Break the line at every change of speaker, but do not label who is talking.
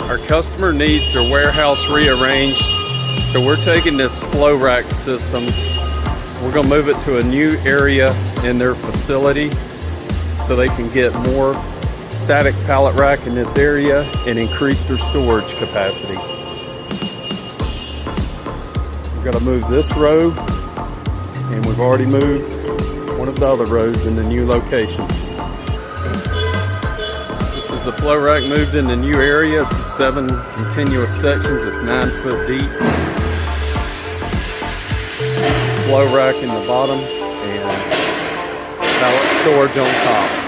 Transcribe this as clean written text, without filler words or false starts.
Our customer needs their warehouse rearranged, so we're taking this flow rack system. We're going to move it to a new area in their facility so they can get more static pallet rack in this area and increase their storage capacity. We've got to move this row, and we've already moved one of the other rows in the new location. This is the flow rack moved in the new area. It's 7 continuous sections. It's 9 foot deep. Flow rack in the bottom and pallet storage on top.